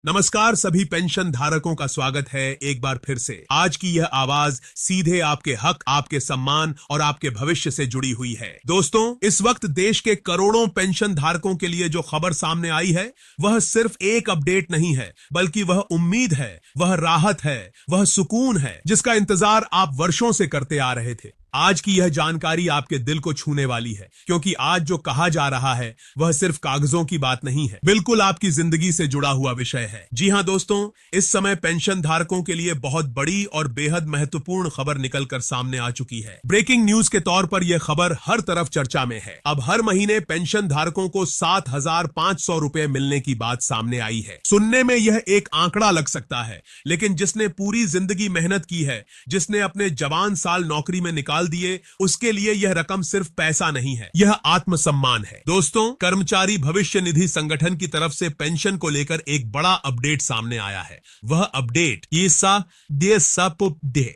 नमस्कार सभी पेंशन धारकों का स्वागत है एक बार फिर से। आज की यह आवाज सीधे आपके हक, आपके सम्मान और आपके भविष्य से जुड़ी हुई है। दोस्तों, इस वक्त देश के करोड़ों पेंशन धारकों के लिए जो खबर सामने आई है वह सिर्फ एक अपडेट नहीं है, बल्कि वह उम्मीद है, वह राहत है, वह सुकून है जिसका इंतजार आप वर्षों से करते आ रहे थे। आज की यह जानकारी आपके दिल को छूने वाली है, क्योंकि आज जो कहा जा रहा है वह सिर्फ कागजों की बात नहीं है, बिल्कुल आपकी जिंदगी से जुड़ा हुआ विषय है। जी हां दोस्तों, इस समय पेंशन धारकों के लिए बहुत बड़ी और बेहद महत्वपूर्ण खबर निकलकर सामने आ चुकी है। ब्रेकिंग न्यूज के तौर पर यह खबर हर तरफ चर्चा में है। अब हर महीने पेंशन धारकों को 7,500 रुपए मिलने की बात सामने आई है। सुनने में यह एक आंकड़ा लग सकता है, लेकिन जिसने पूरी जिंदगी मेहनत की है, जिसने अपने जवान साल नौकरी में निकाल दिए, उसके लिए यह रकम सिर्फ पैसा नहीं है, यह आत्मसम्मान है। दोस्तों, कर्मचारी भविष्य निधि संगठन की तरफ से पेंशन को लेकर एक बड़ा अपडेट सामने आया है। वह अपडेट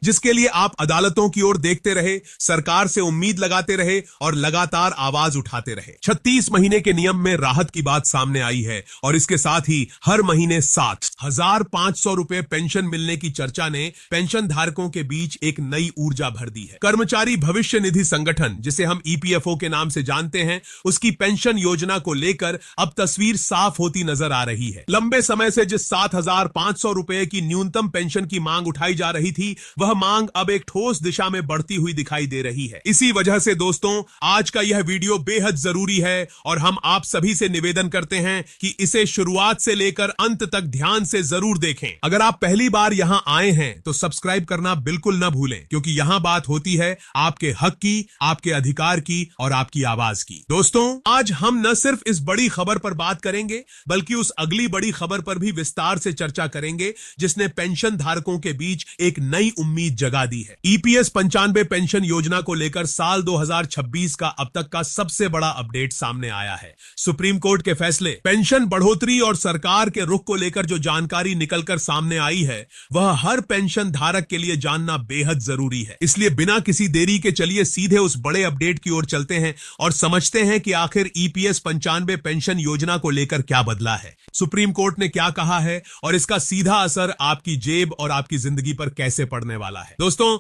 जिसके लिए आप अदालतों की ओर देखते रहे, सरकार से उम्मीद लगाते रहे और लगातार आवाज उठाते रहे। 36 महीने के नियम में राहत की बात सामने आई है और इसके साथ ही हर महीने 7,500 रुपए पेंशन मिलने की चर्चा ने पेंशन धारकों के बीच एक नई ऊर्जा भर दी है। कर्मचारी भविष्य निधि संगठन, जिसे हम ईपीएफओ के नाम से जानते हैं, उसकी पेंशन योजना को लेकर अब तस्वीर साफ होती नजर आ रही है। लंबे समय से जिस 7,500 रुपए की न्यूनतम पेंशन की मांग उठाई जा रही थी, वह मांग अब एक ठोस दिशा में बढ़ती हुई दिखाई दे रही है। इसी वजह से दोस्तों, आज का यह वीडियो बेहद जरूरी है और हम आप सभी से निवेदन करते हैं कि इसे शुरुआत से लेकर अंत तक ध्यान से जरूर देखें। अगर आप पहली बार यहां आए हैं तो सब्सक्राइब करना बिल्कुल न भूलें, क्योंकि यहां बात होती है आपके हक की, आपके अधिकार की और आपकी आवाज की। दोस्तों, आज हम न सिर्फ इस बड़ी खबर पर बात करेंगे, बल्कि उस अगली बड़ी खबर पर भी विस्तार से चर्चा करेंगे जिसने पेंशन धारकों के बीच एक नई उम्मीद जगा दी है। ईपीएस 95 पेंशन योजना को लेकर साल 2026 का अब तक का सबसे बड़ा अपडेट सामने आया है। सुप्रीम कोर्ट के फैसले, पेंशन बढ़ोतरी और सरकार के रुख को लेकर जो जानकारी निकलकर सामने आई है, वह हर पेंशन धारक के लिए जानना बेहद जरूरी है। इसलिए बिना किसी देरी के चलिए सीधे उस बड़े अपडेट की ओर चलते हैं और समझते हैं कि आखिर ईपीएस 95 पेंशन योजना को लेकर क्या बदला है, सुप्रीम कोर्ट ने क्या कहा है और इसका सीधा असर आपकी जेब और आपकी जिंदगी पर कैसे पड़ने वाला है। दोस्तों,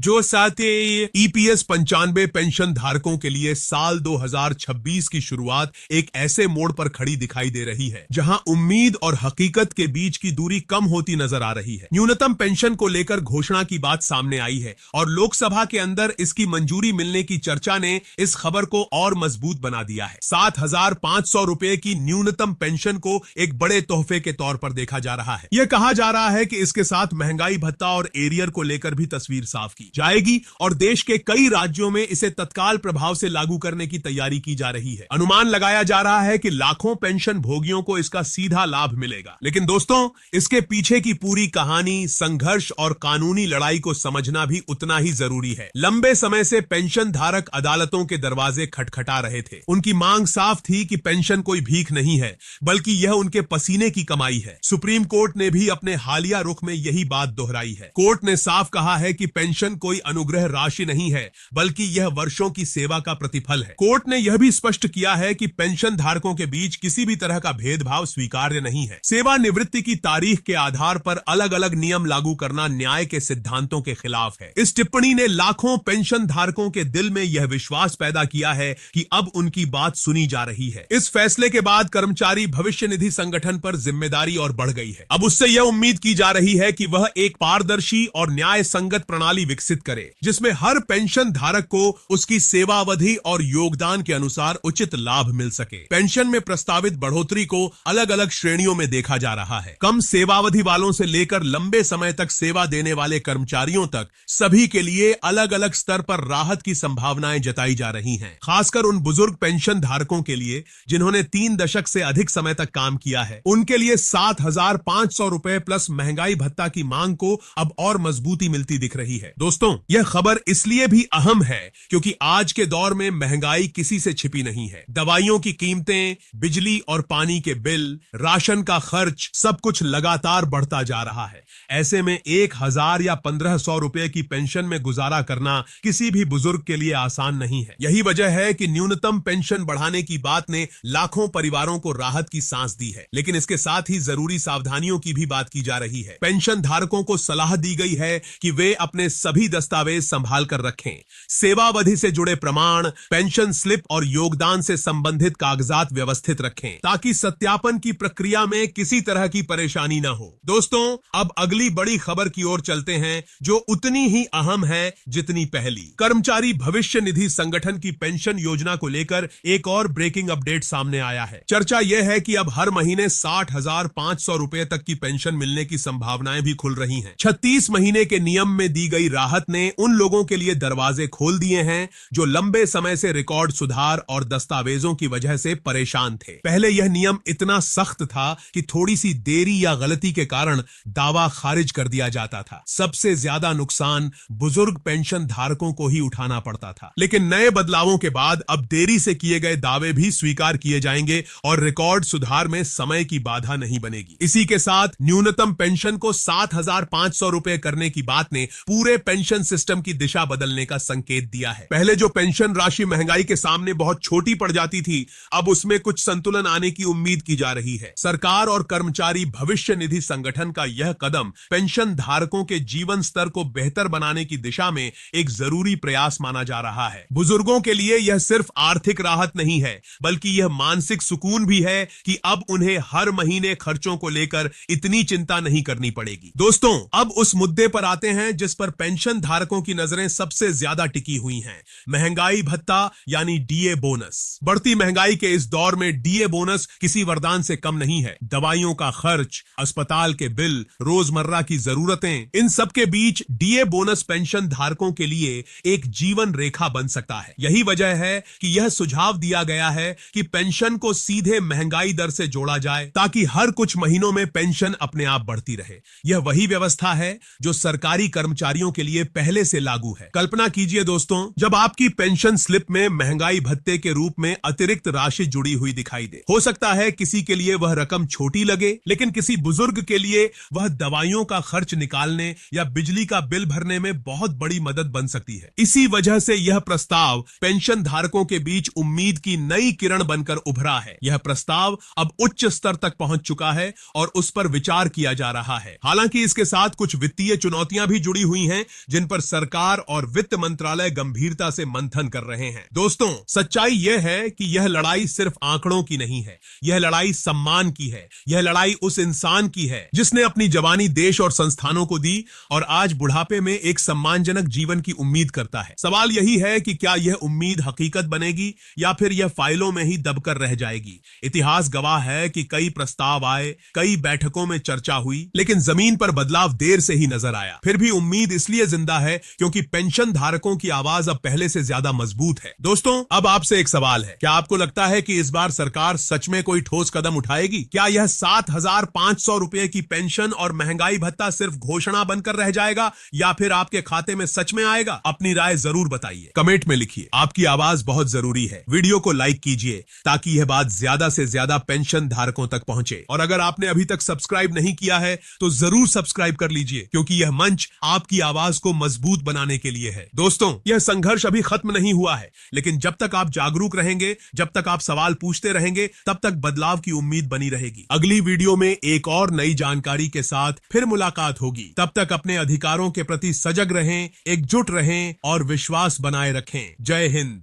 जो साथ ईपीएस 95 पेंशन धारकों के लिए साल 2026 की शुरुआत एक ऐसे मोड़ पर खड़ी दिखाई दे रही है जहां उम्मीद और हकीकत के बीच की दूरी कम होती नजर आ रही है। न्यूनतम पेंशन को लेकर घोषणा की बात सामने आई है और लोकसभा के अंदर इसकी मंजूरी मिलने की चर्चा ने इस खबर को और मजबूत बना दिया है। 7,500 रुपए की न्यूनतम पेंशन को एक बड़े तोहफे के तौर पर देखा जा रहा है। यह कहा जा रहा है कि इसके साथ महंगाई भत्ता और एरियर को लेकर भी तस्वीर साफ की जाएगी और देश के कई राज्यों में इसे तत्काल प्रभाव से लागू करने की तैयारी की जा रही है। अनुमान लगाया जा रहा है कि लाखों पेंशन भोगियों को इसका सीधा लाभ मिलेगा। लेकिन दोस्तों, इसके पीछे की पूरी कहानी, संघर्ष और कानूनी लड़ाई को समझना भी उतना ही जरूरी है। लंबे समय से पेंशन धारक अदालतों के दरवाजे खटखटा रहे थे। उनकी मांग साफ थी कि पेंशन कोई भीख नहीं है, बल्कि यह उनके पसीने की कमाई है। सुप्रीम कोर्ट ने भी अपने हालिया रुख में यही बात दोहराई है। कोर्ट ने साफ कहा है कि पेंशन कोई अनुग्रह राशि नहीं है, बल्कि यह वर्षों की सेवा का प्रतिफल है। कोर्ट ने यह भी स्पष्ट किया है कि पेंशन धारकों के बीच किसी भी तरह का भेदभाव स्वीकार्य नहीं है। सेवानिवृत्ति की तारीख के आधार पर अलग अलग नियम लागू करना न्याय के सिद्धांतों के खिलाफ है। इस टिप्पणी ने लाखों पेंशन धारकों के दिल में यह विश्वास पैदा किया है कि अब उनकी बात सुनी जा रही है। इस फैसले के बाद कर्मचारी भविष्य निधि संगठन पर जिम्मेदारी और बढ़ गई है। अब उससे यह उम्मीद की जा रही है कि वह एक पारदर्शी और न्याय संगत प्रणाली विकसित करे, जिसमें हर पेंशन धारक को उसकी सेवावधि और योगदान के अनुसार उचित लाभ मिल सके। पेंशन में प्रस्तावित बढ़ोतरी को अलग अलग श्रेणियों में देखा जा रहा है। कम सेवावधि वालों से लेकर लंबे समय तक सेवा देने वाले कर्मचारियों तक सभी के लिए अलग अलग स्तर पर राहत की संभावनाएं जताई जा रही हैं। खासकर उन बुजुर्ग पेंशन धारकों के लिए जिन्होंने 3 दशक से अधिक समय तक काम किया है, उनके लिए 7,500 रुपए प्लस महंगाई भत्ता की मांग को अब और मजबूती मिलती दिख रही है। दोस्तों, यह खबर इसलिए भी अहम है क्योंकि आज के दौर में महंगाई किसी से छिपी नहीं है। दवाइयों की कीमतें, बिजली और पानी के बिल, राशन का खर्च, सब कुछ लगातार बढ़ता जा रहा है। ऐसे में 1,000 या 1,500 रुपए की पेंशन पेंशन में गुजारा करना किसी भी बुजुर्ग के लिए आसान नहीं है। यही वजह है कि न्यूनतम पेंशन बढ़ाने की बात ने लाखों परिवारों को राहत की सांस दी है, लेकिन इसके साथ ही जरूरी सावधानियों की भी बात की जा रही है। पेंशन धारकों को सलाह दी गई है कि वे अपने सभी दस्तावेज संभाल कर रखें। सेवावधि से जुड़े प्रमाण, पेंशन स्लिप और योगदान से संबंधित कागजात व्यवस्थित रखें ताकि सत्यापन की प्रक्रिया में किसी तरह की परेशानी न हो। दोस्तों, अब अगली बड़ी खबर की ओर चलते हैं जो उतनी ही अहम है जितनी पहली। कर्मचारी भविष्य निधि संगठन की पेंशन योजना को लेकर एक और ब्रेकिंग अपडेट सामने आया है। चर्चा यह है कि अब हर महीने 60,500 रुपए तक की पेंशन मिलने की संभावनाएं भी खुल रही हैं। 36 महीने के नियम में दी गई राहत ने उन लोगों के लिए दरवाजे खोल दिए हैं जो लंबे समय से रिकॉर्ड सुधार और दस्तावेजों की वजह से परेशान थे। पहले यह नियम इतना सख्त था कि थोड़ी सी देरी या गलती के कारण दावा खारिज कर दिया जाता था। सबसे ज्यादा नुकसान बुजुर्ग पेंशन धारकों को ही उठाना पड़ता था। लेकिन नए बदलावों के बाद अब देरी से किए गए दावे भी स्वीकार किए जाएंगे और रिकॉर्ड सुधार में समय की बाधा नहीं बनेगी। इसी के साथ न्यूनतम पेंशन को 7,500 रुपए करने की बात ने पूरे पेंशन सिस्टम की दिशा बदलने का संकेत दिया है। पहले जो पेंशन राशि महंगाई के सामने बहुत छोटी पड़ जाती थी, अब उसमें कुछ संतुलन आने की उम्मीद की जा रही है। सरकार और कर्मचारी भविष्य निधि संगठन का यह कदम पेंशन धारकों के जीवन स्तर को बेहतर बनाने की दिशा में एक जरूरी प्रयास माना जा रहा है। बुजुर्गों के लिए यह सिर्फ आर्थिक राहत नहीं है, बल्कि यह मानसिक सुकून भी है कि अब उन्हें हर महीने खर्चों को लेकर इतनी चिंता नहीं करनी पड़ेगी। दोस्तों, अब उस मुद्दे पर आते हैं जिस पर पेंशन धारकों की नजरें सबसे ज्यादा टिकी हुई हैं। महंगाई भत्ता यानी डीए बोनस। बढ़ती महंगाई के इस दौर में डीए बोनस किसी वरदान से कम नहीं है। दवाइयों का खर्च, अस्पताल के बिल, रोजमर्रा की जरूरतें, इन सब के बीच डीए बोनस पेंशन धारकों के लिए एक जीवन रेखा बन सकता है। यही वजह है कि यह सुझाव दिया गया है कि पेंशन को सीधे महंगाई दर से जोड़ा जाए ताकि हर कुछ महीनों में पेंशन अपने आप बढ़ती रहे। यह वही व्यवस्था है जो सरकारी कर्मचारियों के लिए पहले से लागू है। कल्पना कीजिए दोस्तों, जब आपकी पेंशन स्लिप में महंगाई भत्ते के रूप में अतिरिक्त राशि जुड़ी हुई दिखाई दे। हो सकता है किसी के लिए वह रकम छोटी लगे, लेकिन किसी बुजुर्ग के लिए वह दवाइयों का खर्च निकालने या बिजली का बिल भरने में बहुत बड़ी मदद बन सकती है। इसी वजह से यह प्रस्ताव पेंशन धारकों के बीच उम्मीद की नई किरण बनकर उभरा है। यह प्रस्ताव अब उच्च स्तर तक पहुंच चुका है और उस पर विचार किया जा रहा है। हालांकि इसके साथ कुछ वित्तीय चुनौतियां भी जुड़ी हुई हैं, जिन पर सरकार और वित्त मंत्रालय गंभीरता से मंथन कर रहे हैं। दोस्तों, सच्चाई यह है कि यह लड़ाई सिर्फ आंकड़ों की नहीं है, यह लड़ाई सम्मान की है। यह लड़ाई उस इंसान की है जिसने अपनी जवानी देश और संस्थानों को दी और आज बुढ़ापे में एक सम्मानजनक जीवन की उम्मीद करता है। सवाल यही है कि क्या यह उम्मीद हकीकत बनेगी या फिर यह फाइलों में ही दबकर रह जाएगी। इतिहास गवाह है कि कई प्रस्ताव आए, कई बैठकों में चर्चा हुई, लेकिन जमीन पर बदलाव देर से ही नजर आया। फिर भी उम्मीद इसलिए जिंदा है क्योंकि पेंशन धारकों की आवाज अब पहले से ज्यादा मजबूत है। दोस्तों, अब आपसे एक सवाल है, क्या आपको लगता है कि इस बार सरकार सच में कोई ठोस कदम उठाएगी? क्या यह 7,500 रुपए की पेंशन और महंगाई भत्ता सिर्फ घोषणा बनकर रह जाएगा या फिर आपके खाते में सच में आएगा? अपनी राय जरूर बताइए, कमेंट में लिखिए। आपकी आवाज बहुत जरूरी है। वीडियो को लाइक कीजिए ताकि यह बात ज्यादा से ज्यादा पेंशन धारकों तक पहुंचे। और अगर आपने अभी तक सब्सक्राइब नहीं किया है तो जरूर सब्सक्राइब कर लीजिए, क्योंकि यह मंच आपकी आवाज को मजबूत बनाने के लिए है। दोस्तों, यह संघर्ष अभी खत्म नहीं हुआ है, लेकिन जब तक आप जागरूक रहेंगे, जब तक आप सवाल पूछते रहेंगे, तब तक बदलाव की उम्मीद बनी रहेगी। अगली वीडियो में एक और नई जानकारी के साथ फिर मुलाकात होगी। तब तक अपने अधिकारों के प्रति सजग रहें, एकजुट रहें और विश्वास बनाए रखें। जय हिंद।